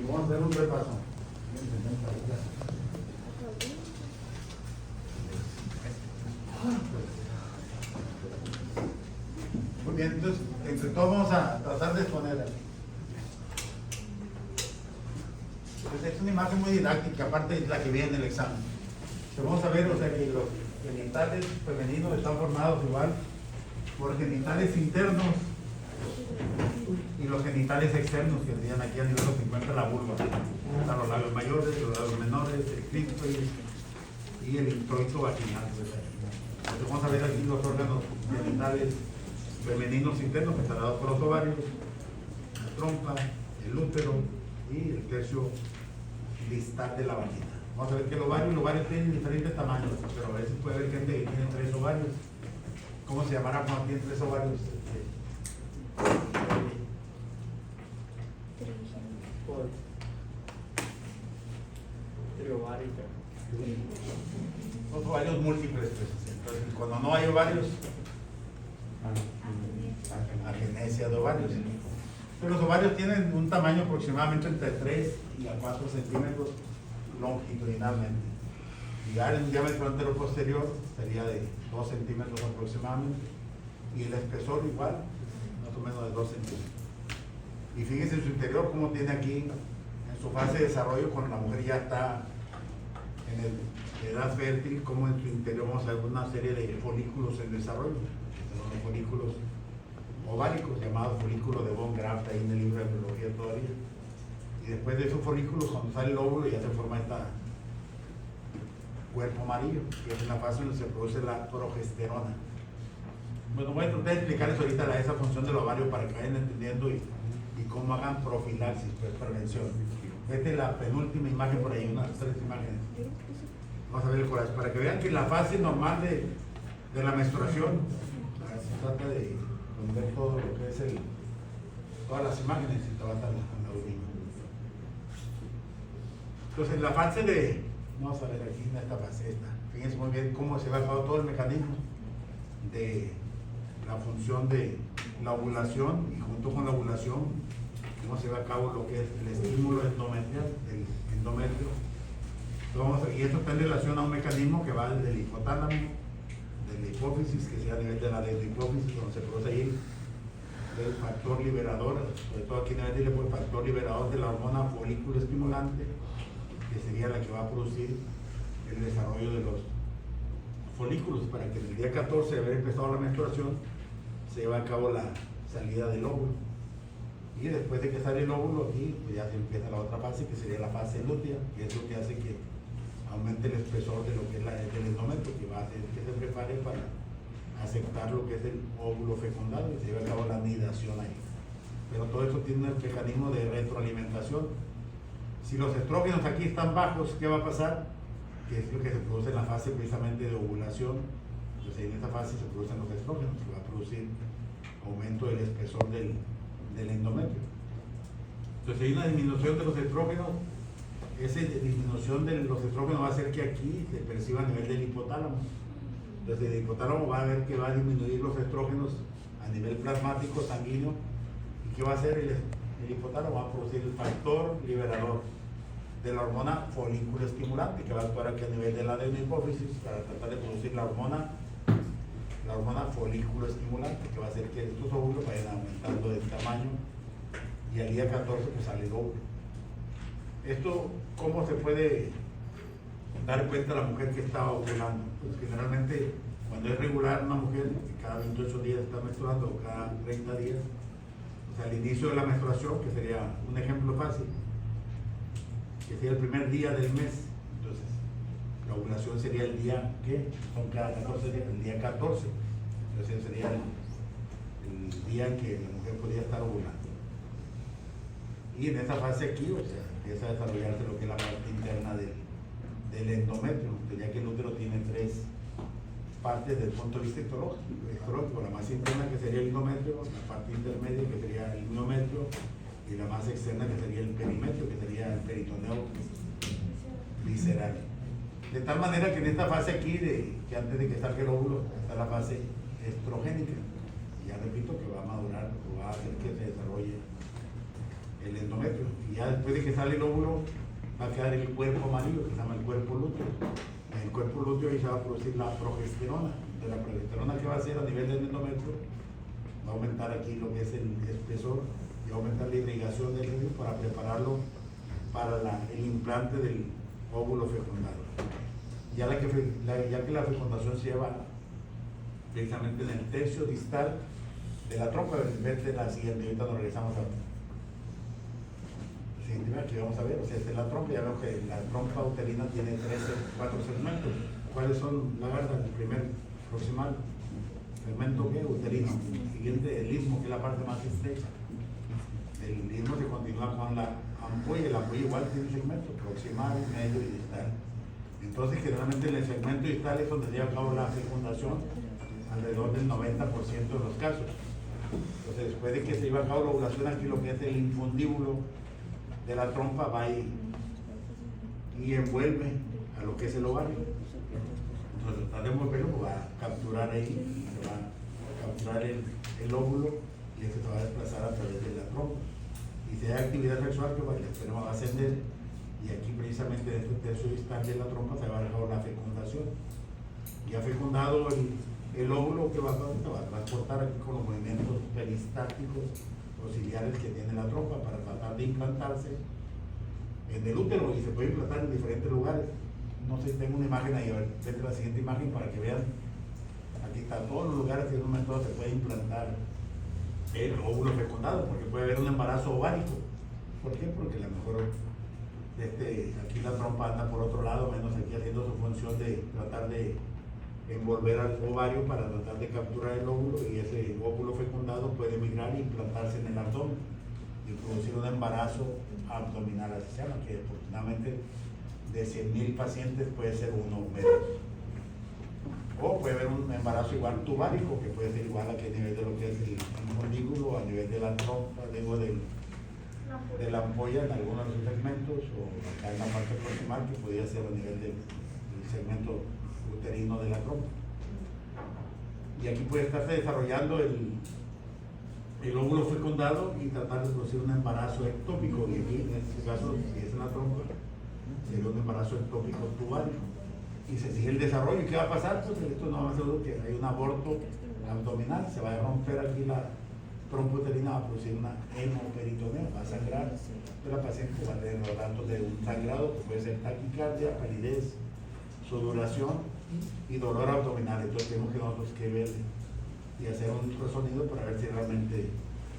vamos a hacer un repaso. Muy bien, entonces, entre todos vamos a tratar de exponer. Pues es una imagen muy didáctica, aparte de la que viene en el examen. Pero vamos a ver, o sea, que los genitales femeninos están formados igual por genitales internos y los genitales externos, que serían aquí a nivel se encuentra la vulva. Están los labios mayores, los labios menores, el clítoris y el introito vaginal. Entonces vamos a ver aquí los órganos genitales femeninos internos que están dados por los ovarios, la trompa, el útero y el tercio distal de la vagina. Vamos a ver que los ovarios tienen diferentes tamaños, pero a veces puede haber gente que tiene 3 ovarios. ¿Cómo se llamará cuando tiene 3 ovarios? Los ovarios múltiples, pues. Entonces, cuando no hay ovarios, agenesia de ovarios. Pero los ovarios tienen un tamaño aproximadamente entre 3 y a 4 centímetros longitudinalmente. Y ya el diámetro antero-posterior sería de 2 centímetros aproximadamente. Y el espesor igual, más o menos de 2 centímetros. Y fíjense en su interior cómo tiene aquí, en su fase de desarrollo, cuando la mujer ya está en edad fértil, como en su interior vamos a ver una serie de folículos en desarrollo, que son los folículos ováricos, llamados folículos de von Graf, ahí en el libro de biología todavía. Y después de esos folículos, cuando sale el óvulo, ya se forma este cuerpo amarillo, que es una fase donde se produce la progesterona. Bueno, voy a tratar de explicarles ahorita esa función del ovario para que vayan entendiendo y cómo hagan profilaxis, pues prevención. Esta es la penúltima imagen por ahí, unas 3 imágenes. Vamos a ver el corazón, para que vean que la fase normal de la menstruación, se trata de ver todo lo que es todas las imágenes y trabajar con la orina. Entonces, la fase vamos a ver aquí en esta fase, fíjense muy bien cómo se va a cabo todo el mecanismo de la función de la ovulación, y junto con la ovulación cómo se va a cabo lo que es el estímulo endometrial, el endometrio. Y esto está en relación a un mecanismo que va desde el hipotálamo, de la hipófisis, que sea a nivel de la hipófisis, donde se produce ahí el factor liberador, sobre todo aquí en el nivel del factor liberador de la hormona folículo estimulante, que sería la que va a producir el desarrollo de los folículos, para que en el día 14 de haber empezado la menstruación se lleve a cabo la salida del óvulo. Y después de que sale el óvulo, aquí pues ya se empieza la otra fase, que sería la fase lútea, que es lo que hace que aumente el espesor de lo que es el endometrio, que va a hacer que se prepare para aceptar lo que es el óvulo fecundado y se lleva a cabo la nidación ahí. Pero todo eso tiene un mecanismo de retroalimentación. Si los estrógenos aquí están bajos, ¿qué va a pasar? Que es lo que se produce en la fase precisamente de ovulación. Entonces en esta fase se producen los estrógenos, que va a producir aumento del espesor del endometrio. Entonces hay una disminución de los estrógenos. Esa disminución de los estrógenos va a hacer que aquí se perciba a nivel del hipotálamo. Entonces el hipotálamo va a ver que va a disminuir los estrógenos a nivel plasmático sanguíneo. ¿Y qué va a hacer el hipotálamo? Va a producir el factor liberador de la hormona folículo estimulante, que va a actuar aquí a nivel de la adenohipófisis para tratar de producir la hormona folículo estimulante, que va a hacer que estos óvulos vayan aumentando de tamaño, y al día 14 pues sale el óvulo. Esto, ¿cómo se puede dar cuenta la mujer que está ovulando? Pues generalmente cuando es regular una mujer que cada 28 días está menstruando, o cada 30 días, o sea, al inicio de la menstruación, que sería un ejemplo fácil, que sería el primer día del mes. Entonces la ovulación sería el día, ¿qué? Son cada 14 días, el día 14. Entonces sería el día en que la mujer podría estar ovulando. Y en esa fase aquí, o sea, empieza a desarrollarse lo que es la parte interna del endometrio, ya que el útero tiene 3 partes desde el punto de vista histológico, la más interna, que sería el endometrio, la parte intermedia, que sería el miometrio, y la más externa, que sería el perimetrio, que sería el peritoneo visceral. De tal manera que en esta fase aquí, que antes de que salga el óvulo, está la fase estrogénica, y ya repito que va a madurar o va a hacer que se desarrolle el endometrio. Y ya después de que sale el óvulo, va a quedar el cuerpo amarillo, que se llama el cuerpo lúteo. En el cuerpo lúteo ahí se va a producir la progesterona. De la progesterona que va a hacer a nivel del endometrio, va a aumentar aquí lo que es el espesor y va a aumentar la irrigación del óvulo para prepararlo para el implante del óvulo fecundado. Ya que la fecundación se lleva precisamente en el tercio distal de la trompa, en vez de la siguiente, ahorita nos regresamos a la siguiente imagen que vamos a ver. O sea, esta es la trompa, ya vemos que la trompa uterina tiene 4 segmentos. ¿Cuáles son, Lagarda? El primer proximal, segmento ¿qué? Uterino. Siguiente, el istmo, que es la parte más estrecha. El istmo se continúa con la ampolla. La ampolla igual tiene segmentos, proximal, medio y distal. Entonces, generalmente en el segmento distal es donde se lleva a cabo la fecundación, alrededor del 90% de los casos. Entonces, después de que se lleva a cabo la ovulación, aquí lo que es el infundíbulo de la trompa va y envuelve a lo que es el ovario. Entonces, tratar de envolverlo, pues va a capturar ahí, se va a capturar el óvulo y ese se va a desplazar a través de la trompa. Y si hay actividad sexual, pues el esperma va a ascender. Y aquí precisamente en este tercio distal de la trompa se va a dejar la fecundación. Ya fecundado el óvulo que va a transportar aquí con los movimientos peristáticos auxiliares que tiene la trompa para tratar de implantarse en el útero, y se puede implantar en diferentes lugares. No sé si tengo una imagen ahí, a ver, vete la siguiente imagen para que vean. Aquí están todos los lugares que en un momento se puede implantar el óvulo fecundado, porque puede haber un embarazo ovárico. ¿Por qué? Porque a lo mejor aquí la trompa anda por otro lado, menos aquí haciendo su función de tratar de envolver al ovario para tratar de capturar el óvulo, y ese óvulo fecundado puede migrar e implantarse en el abdomen y producir un embarazo abdominal, así se llama, que afortunadamente de 100,000 pacientes puede ser uno o menos. O puede haber un embarazo igual tubárico, que puede ser igual a nivel de lo que es el infundíbulo, a nivel de la trompa, digo, de la ampolla en algunos de los segmentos, o acá en la parte proximal, que podría ser a nivel del segmento uterino de la trompa. Y aquí puede estarse desarrollando el óvulo fecundado y tratar de producir un embarazo ectópico, y aquí en este caso, si es en la trompa, sería un embarazo ectópico tubario. Y se sigue el desarrollo. ¿Y qué va a pasar? Pues esto no va a ser que hay un aborto abdominal, se va a romper aquí la trompa uterina, va a producir una hemoperitonea, va a sangrar, pero la paciente va a tener los datos de un sangrado que puede ser taquicardia, palidez, sudoración y dolor abdominal. Entonces tenemos que nosotros que ver y hacer un ultrasonido para ver si realmente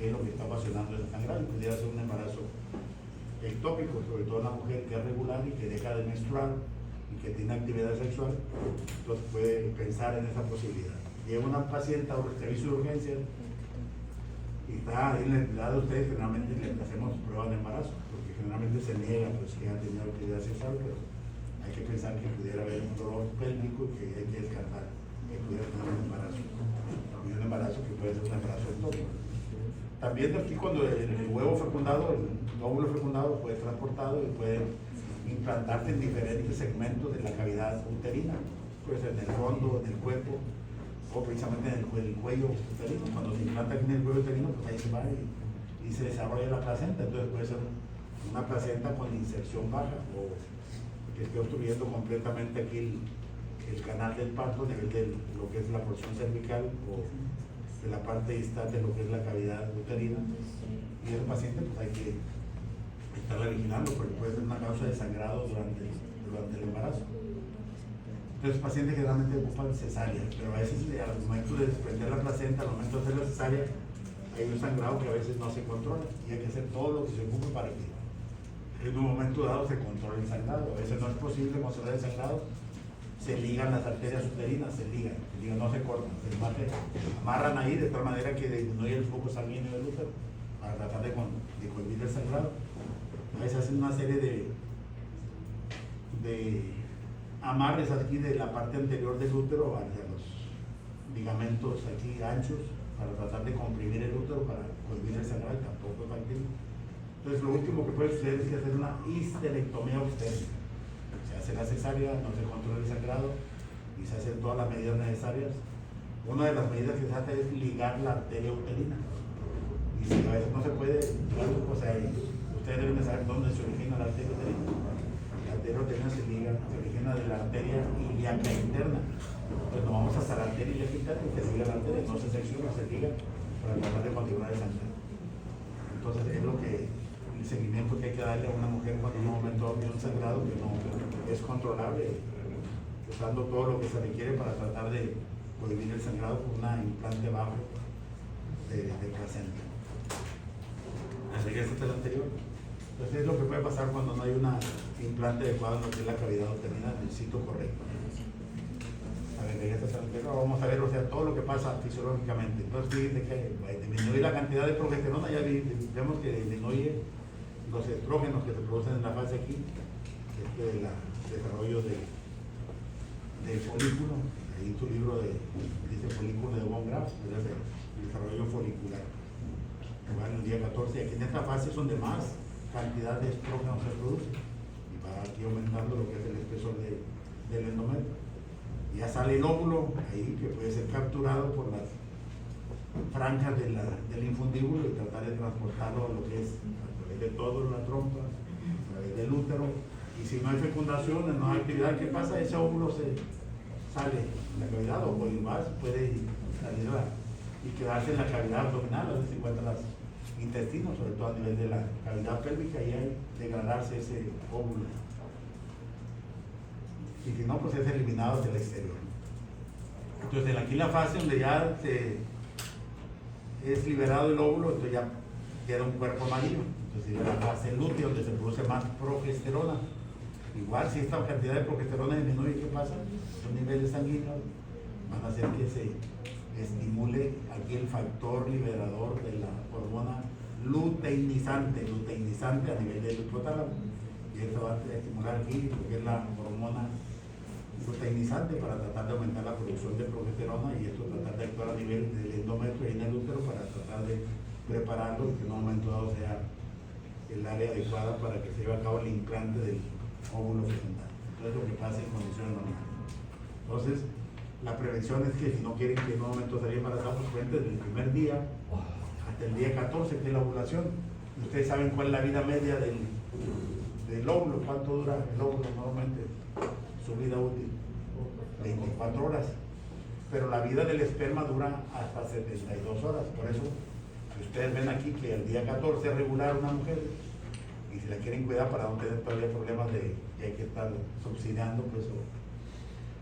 es lo que está ocasionando el sangrado, y pudiera ser un embarazo ectópico, sobre todo en la mujer que es regular y que deja de menstruar y que tiene actividad sexual. Entonces puede pensar en esa posibilidad. Llega una paciente a un servicio de urgencias y está ahí en la edad de ustedes, generalmente le hacemos pruebas de embarazo, porque generalmente se niega pues, que han tenido actividad sexual, pero hay que pensar que pudiera haber un dolor pélvico que hay que descartar que pudiera tener un embarazo, y un embarazo que puede ser un embarazo ectópico. También aquí cuando el huevo fecundado, el óvulo fecundado puede ser transportado y puede implantarse en diferentes segmentos de la cavidad uterina, pues en el fondo, en el cuerpo, o precisamente en el cuello uterino. Cuando se implanta aquí en el cuello uterino, pues ahí se va y se desarrolla la placenta. Entonces puede ser una placenta con inserción baja, o que esté obstruyendo completamente aquí el canal del parto a nivel de lo que es la porción cervical, o de la parte distal de lo que es la cavidad uterina. Y ese paciente pues hay que estarla vigilando, porque puede ser una causa de sangrado durante el embarazo. Entonces, pacientes generalmente ocupan cesárea, pero a veces al momento de desprender la placenta, al momento de hacer la cesárea, hay un sangrado que a veces no se controla, y hay que hacer todo lo que se ocupe para que en un momento dado se controle el sangrado. A veces no es posible controlar el sangrado, se ligan las arterias uterinas, se ligan, no se cortan, se amarran ahí de tal manera que disminuye el flujo sanguíneo del útero para tratar de cohibir el sangrado. A veces hacen una serie de amarres aquí de la parte anterior del útero hacia los ligamentos aquí anchos para tratar de comprimir el útero para cohibir el sangrado, y tampoco tan bien. Entonces lo último que puede suceder es que hacer una histerectomía obstétrica. Se hace la cesárea, no se controla el sangrado y se hacen todas las medidas necesarias. Una de las medidas que se hace es ligar la arteria uterina. Y si a veces no se puede, o sea, ustedes deben de saber dónde se origina la arteria uterina. La arteria uterina se origina de la arteria ilíaca interna. Pues no vamos hasta la arteria ilíaca interna y que se liga la arteria, no se secciona, se liga para tratar de continuar el sangrado. Entonces es lo que el seguimiento que hay que darle a una mujer cuando en un momento tiene un sangrado que no es controlable, usando todo lo que se requiere para tratar de prohibir el sangrado con un implante bajo de placenta. Regresa hasta el anterior. Entonces es lo que puede pasar cuando no hay un implante adecuado en lo que es la cavidad uterina del sitio correcto. A ver, regresa hasta el anterior. Vamos a ver, o sea, todo lo que pasa fisiológicamente. Entonces fíjense que disminuye la cantidad de progesterona, ya vemos que disminuye los estrógenos que se producen en la fase aquí, del desarrollo del folículo. Ahí en tu libro dice folículo de Von Graf, el desarrollo folicular. Igual en el día 14, aquí en esta fase es donde más cantidad de estrógenos se produce y va aquí aumentando lo que es el espesor del endometrio. Ya sale el óvulo ahí que puede ser capturado por las franjas del infundíbulo y tratar de transportarlo a lo que es a través de toda la trompa, a través del útero. Y si no hay fecundación, no hay actividad, ¿qué pasa? Ese óvulo sale en la cavidad o más puede salir y quedarse en la cavidad abdominal, donde se encuentran los intestinos, sobre todo a nivel de la cavidad pélvica, y hay degradarse ese óvulo. Y si no, pues es eliminado hacia el exterior. Entonces, aquí la fase donde ya es liberado el óvulo, entonces ya queda un cuerpo amarillo. Entonces, ya la fase lútea, donde se produce más progesterona. Igual, si esta cantidad de progesterona disminuye, ¿qué pasa? Los niveles sanguíneos van a hacer que se estimule aquí el factor liberador de la hormona luteinizante a nivel del hipotálamo. Y esto va a estimular aquí lo que es la hormona luteinizante para tratar de aumentar la producción de progesterona y esto tratar de actuar a nivel del endometrio y en el útero para tratar de prepararlo y que en un momento dado sea el área adecuada para que se lleve a cabo el implante del óvulo fecundante. Entonces lo que pasa en condiciones normales. Entonces, la prevención es que si no quieren que en un momento salga embarazada, pues cuenten desde el primer día hasta el día 14, que es la ovulación. Ustedes saben cuál es la vida media del óvulo, cuánto dura el óvulo normalmente, su vida útil, 24 horas. Pero la vida del esperma dura hasta 72 horas. Por eso, si ustedes ven aquí que el día 14 es regular una mujer, y si la quieren cuidar para no tener todavía problemas de que hay que estar subsidiando, pues.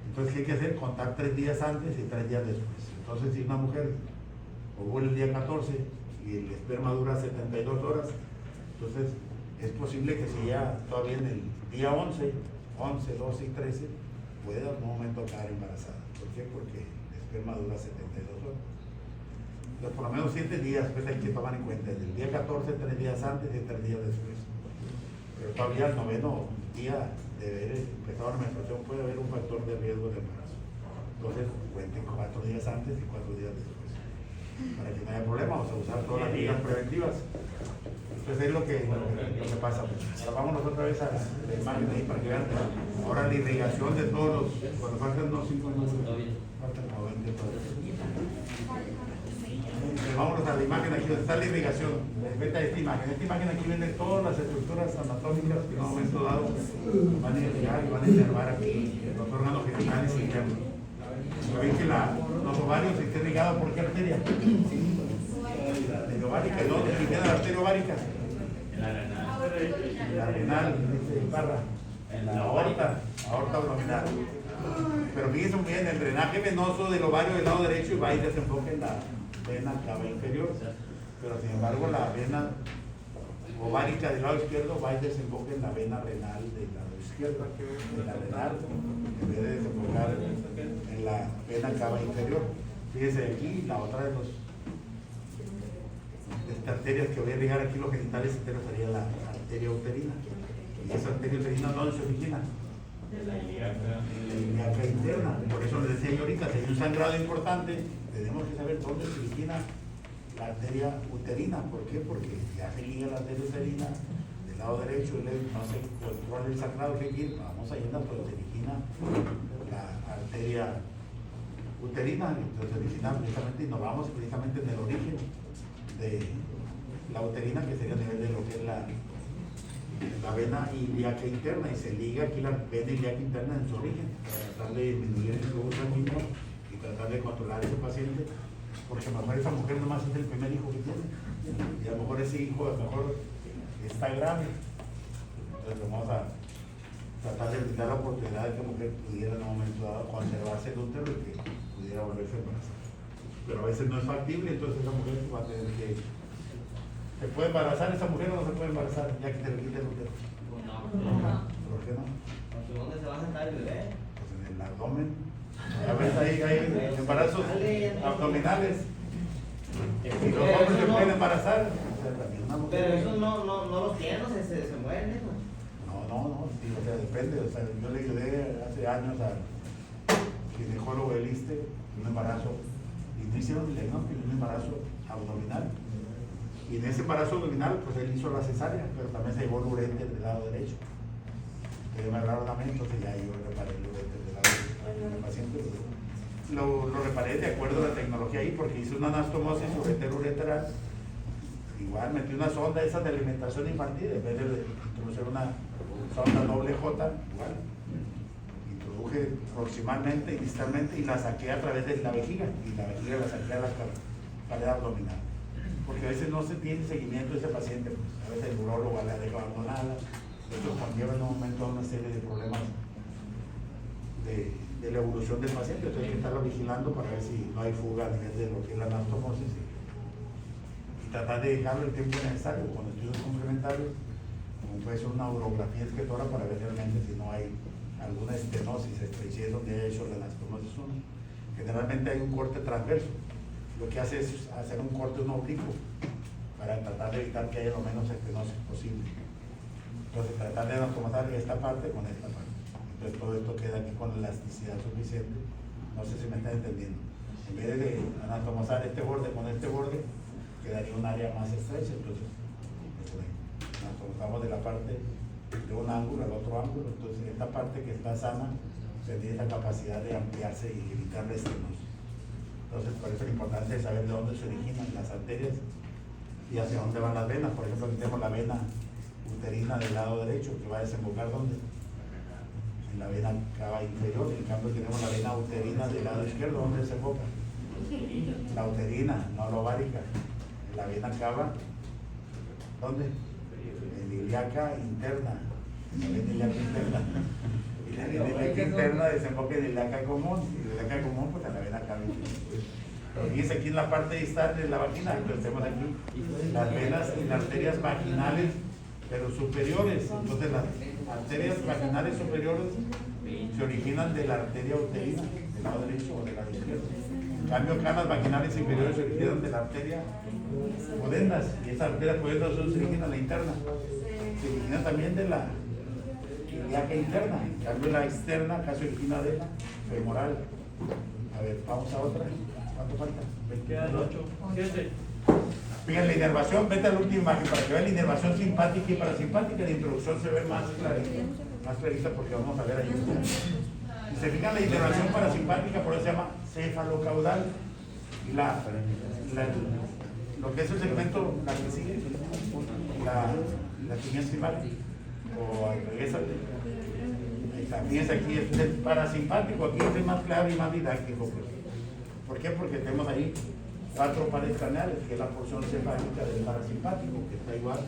Entonces, ¿qué hay que hacer? Contar 3 días antes y 3 días después. Entonces, si una mujer ovula el día 14 y el esperma dura 72 horas, entonces es posible que si ya todavía en el día 11, 12 y 13, pueda en un momento quedar embarazada. ¿Por qué? Porque el esperma dura 72 horas. Entonces, por lo menos 7 días pues hay que tomar en cuenta. Desde el día 14, 3 días antes y 3 días después. Pero todavía el 9º día de haber empezado la menstruación puede haber un factor de riesgo de embarazo. Entonces, cuenten 4 días antes y 4 días después. Para que no haya problema, vamos a usar todas las medidas preventivas. Entonces es lo que pasa. Ahora vámonos otra vez a la imagen ahí para que vean. Ahora la irrigación de todos los, cuando faltan unos 5 minutos, faltan 90 todavía. Vámonos a la imagen aquí donde está la irrigación. Vete a esta imagen. Esta imagen aquí viene todas las estructuras anatómicas que en un momento dado van a irrigar y van a inervar aquí los órganos genitales internos. Ven que los ovarios están irrigados por qué arteria. La ovárica, ¿dónde queda la arteria ovárica? La renal, dice Parra. En la aorta abdominal. Pero fíjense muy bien, el drenaje venoso del ovario del lado derecho va y desemboca en la vena cava inferior. Pero sin embargo la vena ovárica del lado izquierdo va y desemboca en la vena renal del lado izquierdo. En la renal, en vez de desembocar en la vena cava inferior. Fíjense aquí, la otra de estas arterias que voy a irrigar aquí los genitales enteros sería la arteria uterina. Y esa arteria uterina, ¿dónde se origina? En la ilíaca interna. Por eso les decía yo ahorita, si hay un sangrado importante, tenemos que saber dónde se origina la arteria uterina. ¿Por qué? Porque ya se liga la arteria uterina del lado derecho, no se controla el sangrado que quiere, vamos a irnos, pero se origina la arteria uterina. Entonces origina precisamente, y nos vamos precisamente en el origen de la uterina, que sería a nivel de lo que es la la vena ilíaca interna y se liga aquí la vena ilíaca interna en su origen para tratar de disminuir el flujo sanguíneo y tratar de controlar a ese paciente, porque a lo mejor esa mujer nomás es el primer hijo que tiene y a lo mejor ese hijo a lo mejor está grave. Entonces vamos a tratar de brindar la oportunidad de que la mujer pudiera en un momento dado conservarse el útero y que pudiera volverse a embarazar. Pero a veces no es factible, entonces esa mujer va a tener que... ¿Se puede embarazar esa mujer o no se puede embarazar ya que se le quita el útero? No. ¿Por qué no? ¿Dónde se va a sentar el bebé? Pues en el abdomen. A veces ahí hay embarazos abdominales. Y los hombres se pueden embarazar. O sea, también una mujer... Pero eso no los tiene, se mueren eso. No, sí, o sea, depende. O sea, yo le ayudé hace años al ginecólogo del ISSSTE, un embarazo, y no hicieron el diagnóstico, un embarazo abdominal. Y en ese embarazo abdominal, pues él hizo la cesárea, pero también se llevó el urete del lado derecho. Me hablaron a mí, entonces ya yo reparé el urete del lado derecho del paciente. Lo reparé de acuerdo a la tecnología ahí, porque hice una anastomosis uretero-ureteral. Igual metí una sonda esa de alimentación infantil, en vez de introducir una sonda doble J, igual. Introduje proximalmente y distalmente y la saqué a través de la vejiga, y la vejiga la saqué a la pared abdominal. Porque a veces no se tiene seguimiento de ese paciente, pues a veces el urólogo la deja abandonada, esto conlleva en un momento una serie de problemas de la evolución del paciente, entonces hay que estarlo vigilando para ver si no hay fuga a nivel de lo que es la anastomosis y tratar de dejarlo el tiempo necesario con estudios complementarios, como puede ser una urografía escritora para ver realmente si no hay alguna estenosis, estrechez donde haya hecho la anastomosis 1. Generalmente hay un corte transverso, lo que hace es hacer un corte oblicuo para tratar de evitar que haya lo menos estenosis posible. Entonces tratar de anatomizar esta parte con esta parte. Entonces todo esto queda aquí con elasticidad suficiente. No sé si me está entendiendo. En vez de anatomizar este borde con este borde, quedaría un área más estrecha. Entonces anatomizamos de la parte de un ángulo al otro ángulo. Entonces esta parte que está sana tendría esa capacidad de ampliarse y evitar la estenosis. Entonces por eso es importante saber de dónde se originan las arterias y hacia dónde van las venas. Por ejemplo, aquí tengo la vena uterina del lado derecho, que va a desembocar ¿dónde? En la vena cava inferior. En cambio tenemos la vena uterina del lado izquierdo, ¿dónde desemboca? La uterina, no la ovárica. La vena cava, ¿dónde? En ilíaca interna. La vena ilíaca interna. Y la vena ilíaca interna desemboca en ilíaca común. Y la ilíaca común, pues en la vena cava inferior. Fíjense aquí en la parte distal de la vagina, entonces tenemos aquí las venas y las arterias vaginales, pero superiores. Entonces las arterias vaginales superiores se originan de la arteria uterina, del lado derecho o del lado izquierdo. En cambio acá las vaginales inferiores se originan de la arteria pudendus, y esas arterias pudendus se originan de la interna. Se originan también de la ilíaca interna, en cambio la externa acá se origina de la femoral. A ver, vamos a otra. ¿Cuánto falta? Quedan 8, 7. Fíjense, la inervación, vete a la última imagen para que vean la inervación simpática y parasimpática. La introducción se ve más clarita porque vamos a ver ahí. Si se fijan, la inervación parasimpática, por eso se llama cefalocaudal. Y lo que es el segmento, la que sigue, la siguiente imagen, o al revés, ahí está. Fíjense, aquí es el parasimpático, aquí es el más claro y más didáctico. Pues. ¿Por qué? Porque tenemos ahí 4 pares craneales, que es la porción cefálica del parasimpático, que está igual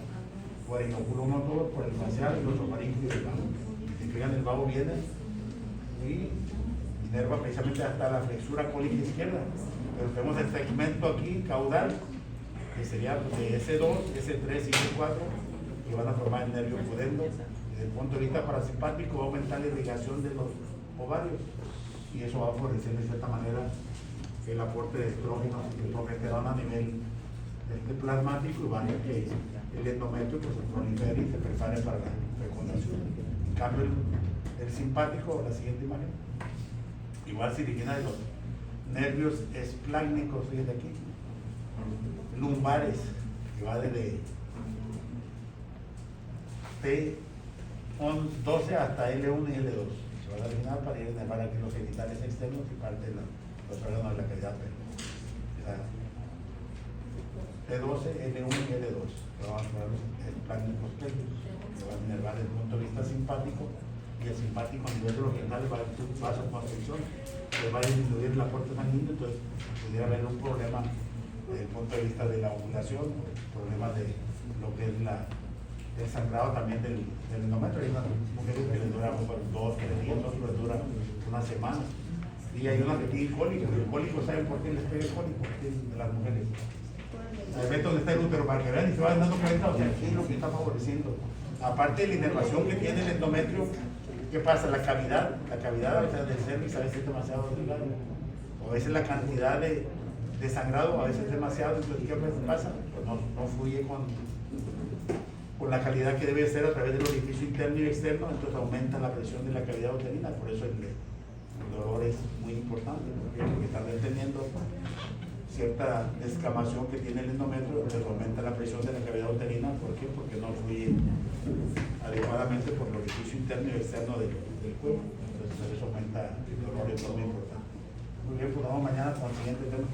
por el inoculo motor, por el facial, los ofaringios y el vago. Si fijan, el vago viene y inerva precisamente hasta la flexura cólica izquierda. Pero tenemos el segmento aquí, caudal, que sería de S2, S3 y S4, que van a formar el nervio pudendo. Desde el punto de vista parasimpático va a aumentar la irrigación de los ovarios y eso va a favorecer de cierta manera el aporte de estrógenos y progesterona a nivel plasmático y va a hacer que el endometrio pues, se prolifere y se prepare para la fecundación. En cambio, el simpático, la siguiente imagen, igual se origina de los nervios esplácnicos, fíjense aquí, lumbares, que va desde P12 hasta L1 y L2. Se va a originar para ir para que los genitales externos y parte de los órganos de la cavidad P12, L1 y L2. Que vamos a poner los esplácnicos previos, que van a inervar desde el punto de vista simpático, y el simpático a nivel de los genitales va a su constricción, pues va a disminuir el aporte sanguíneo, entonces pudiera haber un problema desde el punto de vista de la ovulación, problemas de lo que es el sangrado también del endometrio. Hay unas mujeres que les dura 2 o 3 días, otros les dura una semana. Y hay unas que tienen cólico, y el cólico, ¿saben por qué les pega el cólico de las mujeres? Al ver donde está el útero, para que vean y se vayan dando cuenta, o sea, qué es lo que está favoreciendo. Aparte de la inervación que tiene el endometrio, ¿qué pasa? La cavidad, o sea, del cervix a veces es demasiado delgado. O a veces la cantidad de sangrado a veces es demasiado, entonces ¿qué pasa? Pues no fluye con la calidad que debe ser a través del orificio interno y externo, entonces aumenta la presión de la cavidad uterina, por eso el dolor es muy importante, porque están teniendo cierta descamación que tiene el endometrio, entonces aumenta la presión de la cavidad uterina. ¿Por qué? Porque no fluye adecuadamente por el orificio interno y externo del cuerpo, entonces eso aumenta el dolor de forma importante. Muy bien, pues vamos mañana con el siguiente tema.